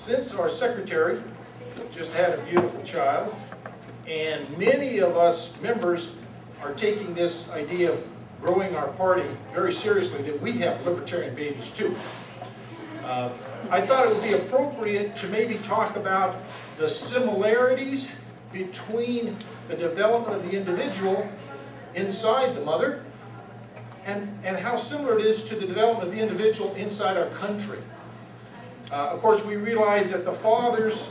Since our secretary just had a beautiful child, and many of us members are taking this idea of growing our party very seriously, that we have libertarian babies too. I thought it would be appropriate to maybe talk about the similarities between the development of the individual inside the mother and how similar it is to the development of the individual inside our country. Of course, we realize that the fathers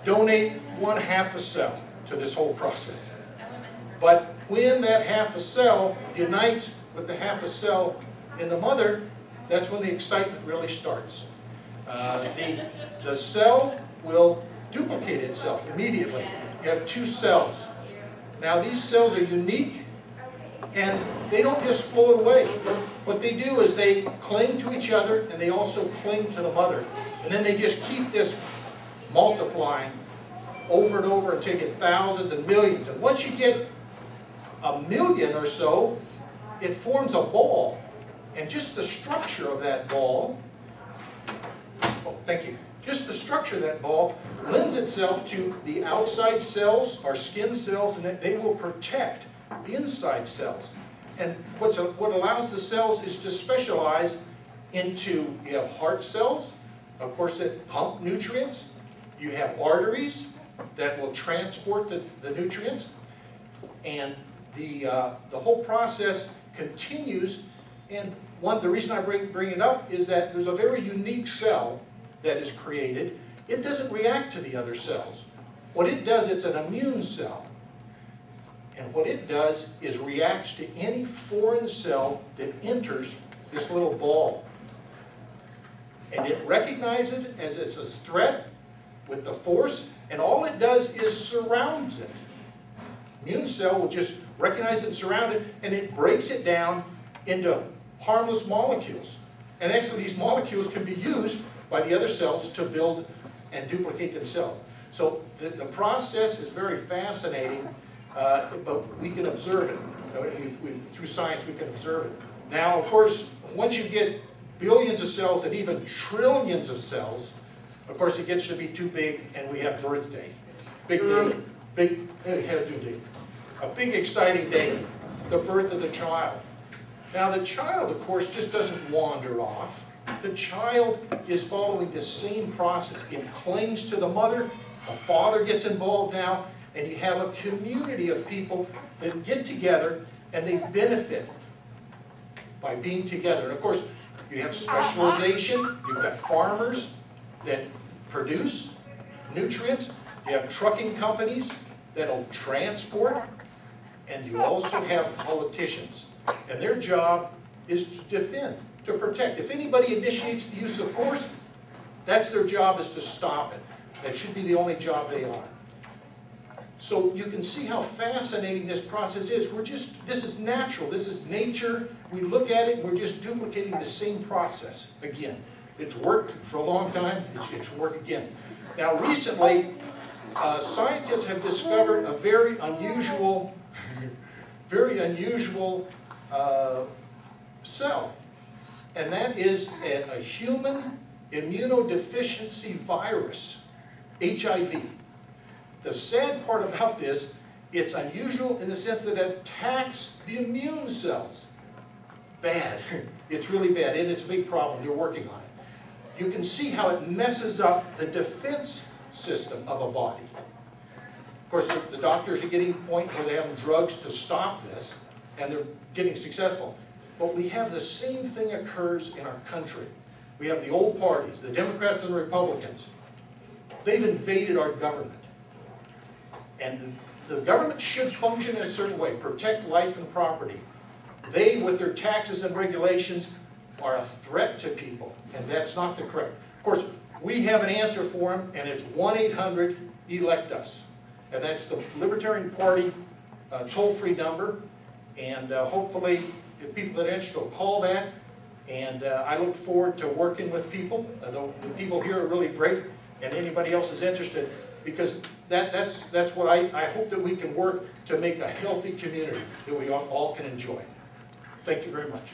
donate 1/2 a cell to this whole process. But when that 1/2 a cell unites with the 1/2 a cell in the mother, that's when the excitement really starts. The cell will duplicate itself immediately. You have 2 cells. Now these cells are unique, and they don't just float away. What they do is they cling to each other, and they also cling to the mother. And then they just keep this multiplying over and over until you get thousands and millions. And once you get 1,000,000 or so, it forms a ball. And just the structure of that ball, just the structure of that ball lends itself to the outside cells, our skin cells, and they will protect the inside cells. And what allows the cells is to specialize into, you have heart cells, of course, that pump nutrients. You have arteries that will transport the nutrients. And the whole process continues. And the reason I bring it up is that there's a very unique cell that is created. It doesn't react to the other cells. What it does, it's an immune cell. And what it does is reacts to any foreign cell that enters this little ball. And it recognizes it as a threat with the force, and all it does is surrounds it. Immune cell will just recognize it and surround it, and it breaks it down into harmless molecules. And actually these molecules can be used by the other cells to build and duplicate themselves. So the process is very fascinating, but we can observe it. Through science we can observe it. Now, of course, once you get billions of cells and even trillions of cells, of course it gets to be too big, and we have birthday. Big day, a big exciting day, the birth of the child. Now the child, of course, just doesn't wander off. The child is following the same process. It clings to the mother, the father gets involved now, and you have a community of people that get together and they benefit by being together. And of course, you have specialization, you've got farmers that produce nutrients, you have trucking companies that'll transport, and you also have politicians. And their job is to defend, to protect. If anybody initiates the use of force, that's their job, is to stop it. That should be the only job they are. So you can see how fascinating this process is. This is natural, this is nature. We look at it and we're just duplicating the same process again. It's worked for a long time, it's worked again. Now recently, scientists have discovered a very unusual cell. And that is a human immunodeficiency virus, HIV. The sad part about this, it's unusual in the sense that it attacks the immune cells. Bad. It's really bad, and it's a big problem. They're working on it. You can see how it messes up the defense system of a body. Of course, the doctors are getting to the point where they have drugs to stop this, and they're getting successful. But we have the same thing occurs in our country. We have the old parties, the Democrats and the Republicans. They've invaded our government. And the government should function in a certain way, protect life and property. They, with their taxes and regulations, are a threat to people, and that's not the correct. Of course, we have an answer for them, and it's 1-800-ELECT-US. And that's the Libertarian Party toll-free number, and hopefully the people that are interested will call that, and I look forward to working with people. The people here are really great, and anybody else is interested, because that's what I hope that we can work to make a healthy community that we all can enjoy. Thank you very much.